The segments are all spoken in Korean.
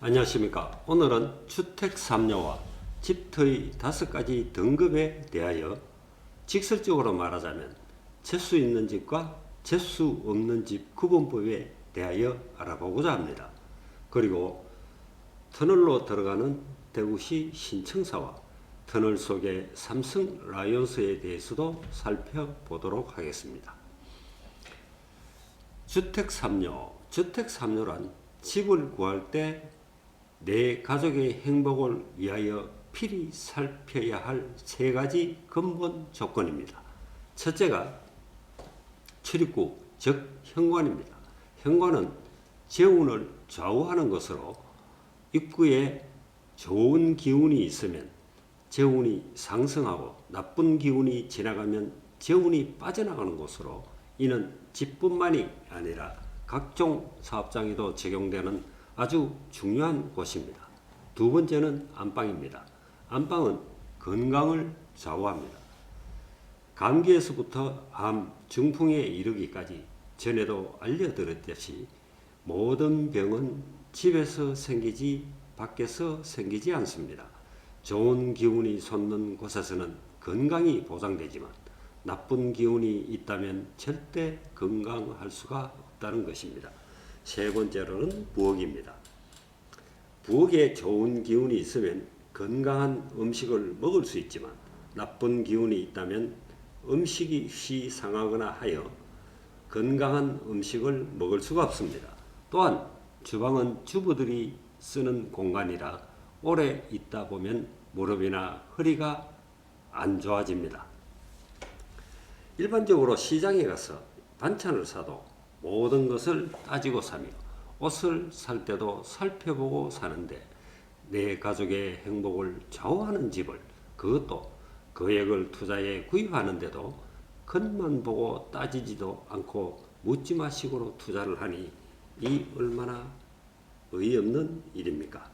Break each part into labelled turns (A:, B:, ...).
A: 안녕하십니까. 오늘은 주택3료와 집터의 5가지 등급에 대하여 직설적으로 말하자면 재수 있는 집과 재수 없는 집 구분법에 대하여 알아보고자 합니다. 그리고 터널로 들어가는 대구시 신청사와 터널 속의 삼성 라이온스에 대해서도 살펴보도록 하겠습니다. 주택3료란 집을 구할 때 내 가족의 행복을 위하여 필히 살펴야 할 3가지 근본 조건입니다. 첫째가 출입구, 즉 현관입니다. 현관은 재운을 좌우하는 것으로 입구에 좋은 기운이 있으면 재운이 상승하고 나쁜 기운이 지나가면 재운이 빠져나가는 것으로, 이는 집뿐만이 아니라 각종 사업장에도 적용되는 아주 중요한 곳입니다. 두 번째는 안방입니다. 안방은 건강을 좌우합니다. 감기에서부터 암, 중풍에 이르기까지 전에도 알려드렸듯이 모든 병은 집에서 생기지 밖에서 생기지 않습니다. 좋은 기운이 솟는 곳에서는 건강이 보장되지만 나쁜 기운이 있다면 절대 건강할 수가 없다는 것입니다. 세 번째로는 부엌입니다. 부엌에 좋은 기운이 있으면 건강한 음식을 먹을 수 있지만 나쁜 기운이 있다면 음식이 상하거나 하여 건강한 음식을 먹을 수가 없습니다. 또한 주방은 주부들이 쓰는 공간이라 오래 있다 보면 무릎이나 허리가 안 좋아집니다. 일반적으로 시장에 가서 반찬을 사도 모든 것을 따지고 사며 옷을 살 때도 살펴보고 사는데, 내 가족의 행복을 좌우하는 집을, 그것도 거액을 투자해 구입하는데도 겉만 보고 따지지도 않고 묻지마식으로 투자를 하니 이 얼마나 어이없는 일입니까?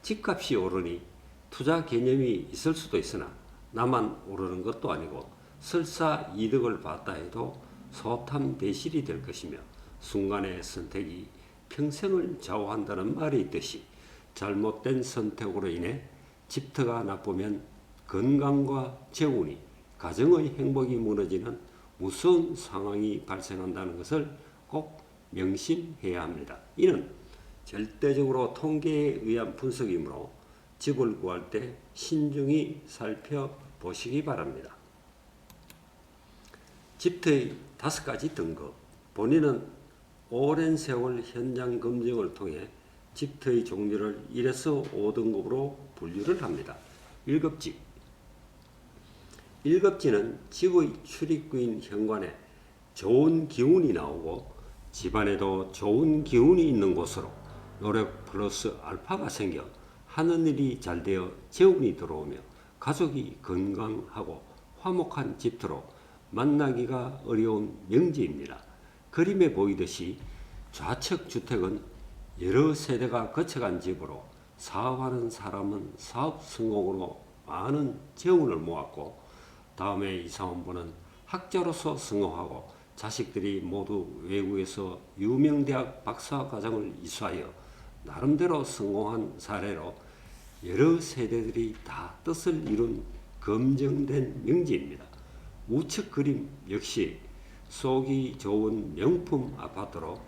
A: 집값이 오르니 투자 개념이 있을 수도 있으나 나만 오르는 것도 아니고 설사 이득을 봤다 해도 소탐대실이 될 것이며, 순간의 선택이 평생을 좌우한다는 말이 있듯이 잘못된 선택으로 인해 집터가 나쁘면 건강과 재운이, 가정의 행복이 무너지는 무서운 상황이 발생한다는 것을 꼭 명심해야 합니다. 이는 절대적으로 통계에 의한 분석이므로 집을 구할 때 신중히 살펴보시기 바랍니다. 집터의 5가지 등급. 본인은 오랜 세월 현장 검증을 통해 집터의 종류를 1에서 5등급으로 분류를 합니다. 1급지. 1급지는 집의 출입구인 현관에 좋은 기운이 나오고 집안에도 좋은 기운이 있는 곳으로 노력 플러스 알파가 생겨 하는 일이 잘 되어 재운이 들어오며 가족이 건강하고 화목한 집터로 만나기가 어려운 명지입니다. 그림에 보이듯이 좌측 주택은 여러 세대가 거쳐간 집으로 사업하는 사람은 사업 성공으로 많은 재운을 모았고, 다음에 이사원부는 학자로서 성공하고 자식들이 모두 외국에서 유명 대학 박사 과정을 이수하여 나름대로 성공한 사례로 여러 세대들이 다 뜻을 이룬 검증된 명지입니다. 우측 그림 역시 속이 좋은 명품 아파트로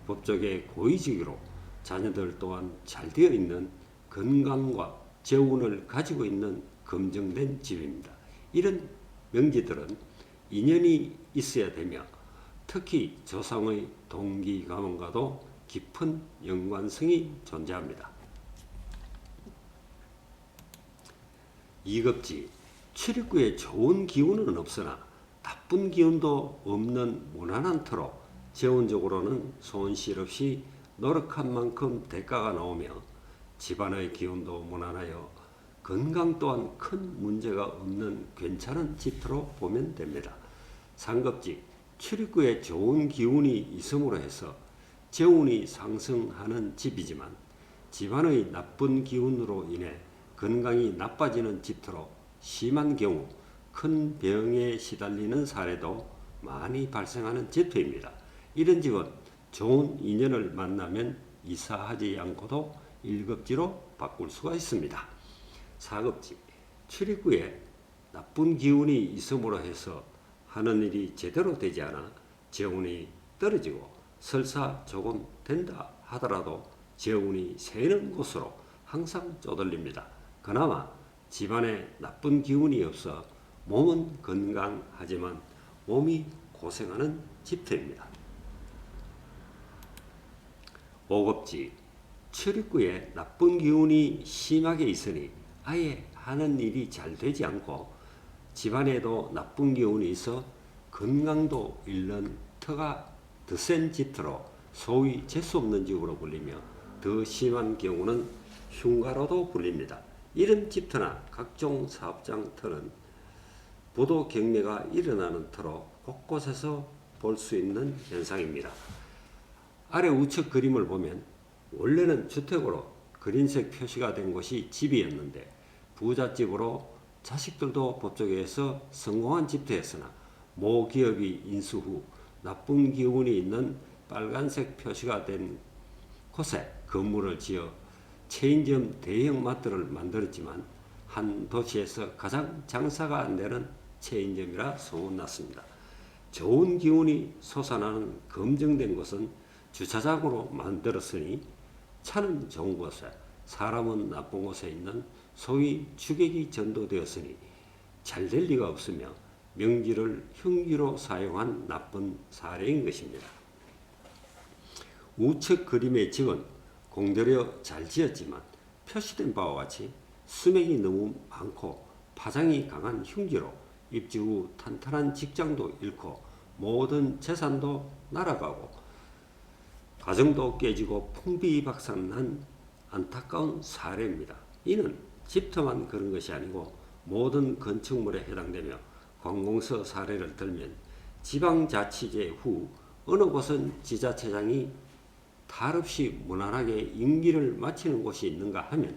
A: 법적에 고위직으로 자녀들 또한 잘 되어 있는 건강과 재운을 가지고 있는 검증된 집입니다. 이런 명지들은 인연이 있어야 되며 특히 조상의 동기 가문과도 깊은 연관성이 존재합니다. 2급지. 출입구에 좋은 기운은 없으나 나쁜 기운도 없는 무난한 터로 재운적으로는 손실 없이 노력한 만큼 대가가 나오며 집안의 기운도 무난하여 건강 또한 큰 문제가 없는 괜찮은 집터로 보면 됩니다. 3급지. 출입구에 좋은 기운이 있음으로 해서 재운이 상승하는 집이지만 집안의 나쁜 기운으로 인해 건강이 나빠지는 집터로 심한 경우 큰 병에 시달리는 사례도 많이 발생하는 집터입니다. 이런 집은 좋은 인연을 만나면 이사하지 않고도 1급지로 바꿀 수가 있습니다. 4급지, 출입구에 나쁜 기운이 있음으로 해서 하는 일이 제대로 되지 않아 재운이 떨어지고 설사 조금 된다 하더라도 재운이 새는 곳으로 항상 쪼들립니다. 그나마 집안에 나쁜 기운이 없어 몸은 건강하지만 몸이 고생하는 집터입니다. 5급지, 출입구에 나쁜 기운이 심하게 있으니 아예 하는 일이 잘 되지 않고 집안에도 나쁜 기운이 있어 건강도 잃는 터가 더 센 집터로 소위 재수없는 집으로 불리며 더 심한 경우는 흉가로도 불립니다. 이런 집터나 각종 사업장 터는 부도 경매가 일어나는 터로 곳곳에서 볼 수 있는 현상입니다. 아래 우측 그림을 보면 원래는 주택으로 그린색 표시가 된 곳이 집이었는데 부잣집으로 자식들도 법조계에 의해서 성공한 집터였으나 모 기업이 인수 후 나쁜 기운이 있는 빨간색 표시가 된 곳에 건물을 지어 체인점 대형 마트를 만들었지만 한 도시에서 가장 장사가 안 되는 체인점이라 소문났습니다. 좋은 기운이 솟아나는 검증된 곳은 주차장으로 만들었으니 차는 좋은 곳에 사람은 나쁜 곳에 있는 소위 주객이 전도되었으니 잘 될 리가 없으며 명지를 흉기로 사용한 나쁜 사례인 것입니다. 우측 그림의 집은 공들여 잘 지었지만 표시된 바와 같이 수맥이 너무 많고 파장이 강한 흉기로 입주 후 탄탄한 직장도 잃고 모든 재산도 날아가고 가정도 깨지고 풍비박산난 안타까운 사례입니다. 이는 집터만 그런 것이 아니고 모든 건축물에 해당되며 관공서 사례를 들면 지방자치제 후 어느 곳은 지자체장이 탈없이 무난하게 임기를 마치는 곳이 있는가 하면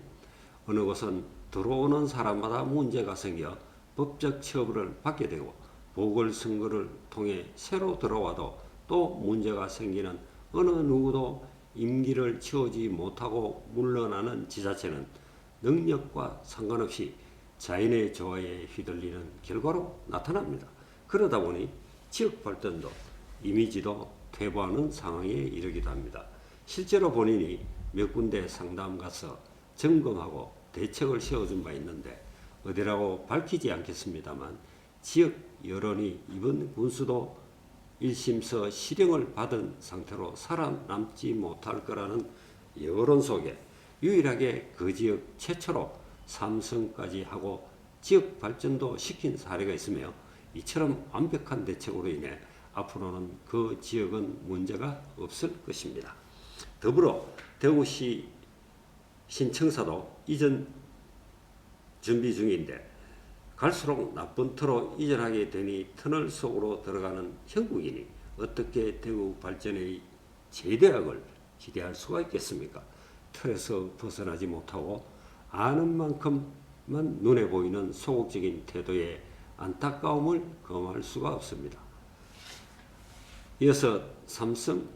A: 어느 곳은 들어오는 사람마다 문제가 생겨 법적 처벌을 받게 되고 보궐선거를 통해 새로 들어와도 또 문제가 생기는 어느 누구도 임기를 채우지 못하고 물러나는 지자체는 능력과 상관없이 자인의 조화에 휘둘리는 결과로 나타납니다. 그러다 보니 지역 발전도 이미지도 퇴보하는 상황에 이르기도 합니다. 실제로 본인이 몇 군데 상담 가서 점검하고 대책을 세워준 바 있는데 어디라고 밝히지 않겠습니다만 지역 여론이 이번 군수도 1심서 실형을 받은 상태로 살아남지 못할 거라는 여론 속에 유일하게 그 지역 최초로 삼성까지 하고 지역 발전도 시킨 사례가 있으며 이처럼 완벽한 대책으로 인해 앞으로는 그 지역은 문제가 없을 것입니다. 더불어 대구시 신청사도 이전 준비 중인데 갈수록 나쁜 터로 이전하게 되니 터널 속으로 들어가는 형국이니 어떻게 대구 발전의 재대학을 기대할 수가 있겠습니까? 틀에서 벗어나지 못하고 아는 만큼만 눈에 보이는 소극적인 태도에 안타까움을 금할 수가 없습니다. 이어서 삼성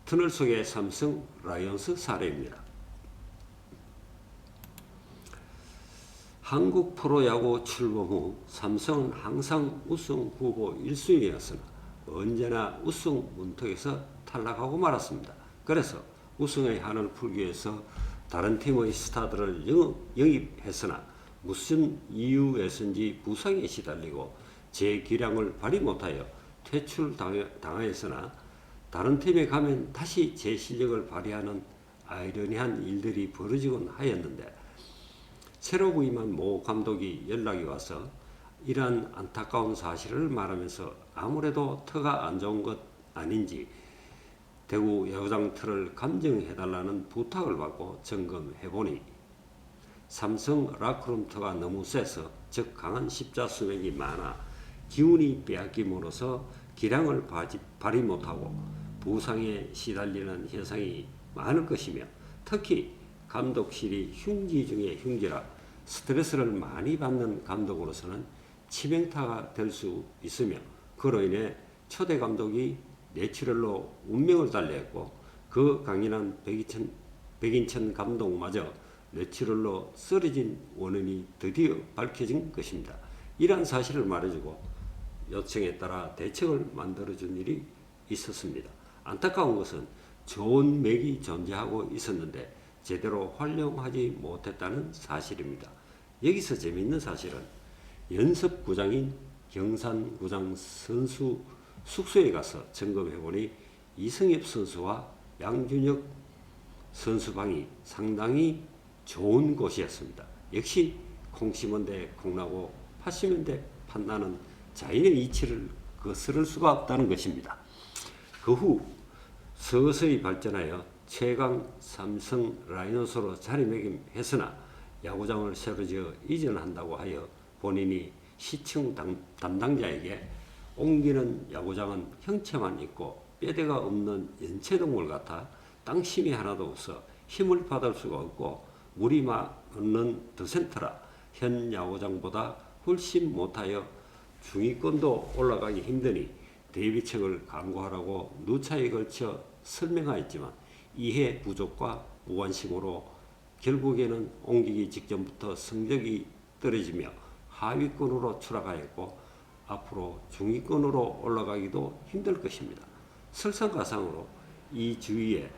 A: 터널 속의 삼성 라이온스 사례입니다. 한국 프로야구 출범 후 삼성은 항상 우승 후보 1순위였으나 언제나 우승 문턱에서 탈락하고 말았습니다. 그래서 우승의 한을 풀기 위해서 다른 팀의 스타들을 영입했으나 무슨 이유에서인지 부상에 시달리고 제 기량을 발휘 못하여 퇴출당하였으나 다른 팀에 가면 다시 제 실력을 발휘하는 아이러니한 일들이 벌어지곤 하였는데 새로 부임한 모 감독이 연락이 와서 이러한 안타까운 사실을 말하면서 아무래도 터가 안 좋은 것 아닌지 대구 야구장 터를 감정해달라는 부탁을 받고 점검해보니 삼성 라크룸 터가 너무 세서 즉 강한 십자수맥이 많아 기운이 빼앗김으로써 기량을 발휘 못하고 부상에 시달리는 현상이 많을 것이며 특히 감독실이 흉기 중에 흉기라 스트레스를 많이 받는 감독으로서는 치명타가 될 수 있으며 그로 인해 초대 감독이 뇌출혈로 운명을 달래했고 그 강인한 백이천 백인천 감독마저 뇌출혈로 쓰러진 원인이 드디어 밝혀진 것입니다. 이러한 사실을 말해주고 요청에 따라 대책을 만들어준 일이 있었습니다. 안타까운 것은 좋은 맥이 존재하고 있었는데 제대로 활용하지 못했다는 사실입니다. 여기서 재미있는 사실은 연습구장인 경산구장 선수 숙소에 가서 점검해보니 이승엽 선수와 양준혁 선수 방이 상당히 좋은 곳이었습니다. 역시 콩 심은 데 콩나고 팥 심은 데 팥나는 자연의 이치를 거스를 수가 없다는 것입니다. 그 후 서서히 발전하여 최강 삼성 라이온스로 자리매김했으나 야구장을 새로 지어 이전한다고 하여 본인이 시청 담당자에게 옮기는 야구장은 형체만 있고 뼈대가 없는 연체동물 같아 땅심이 하나도 없어 힘을 받을 수가 없고 물이 많은 더센터라 현 야구장보다 훨씬 못하여 중위권도 올라가기 힘드니 대비책을 강구하라고 누차에 걸쳐 설명하였지만 이해 부족과 무관심으로 결국에는 옮기기 직전부터 성적이 떨어지며 하위권으로 추락하였고 앞으로 중위권으로 올라가기도 힘들 것입니다. 설상가상으로 이 주위에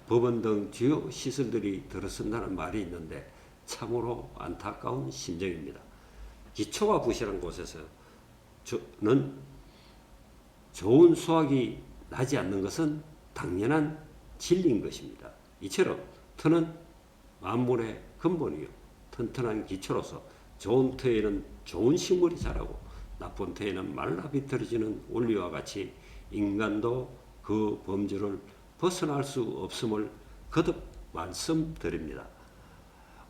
A: 법원 등 주요 시설들이 들어선다는 말이 있는데 참으로 안타까운 심정입니다. 기초가 부실한 곳에서는 좋은 수확이 나지 않는 것은 당연한 진리인 것입니다. 이처럼 터는 만물의 근본이요 튼튼한 기초로서 좋은 터에는 좋은 식물이 자라고 나쁜 터에는 말라 비틀어지는 원리와 같이 인간도 그 범주를 벗어날 수 없음을 거듭 말씀드립니다.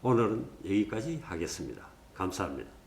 A: 오늘은 여기까지 하겠습니다. 감사합니다.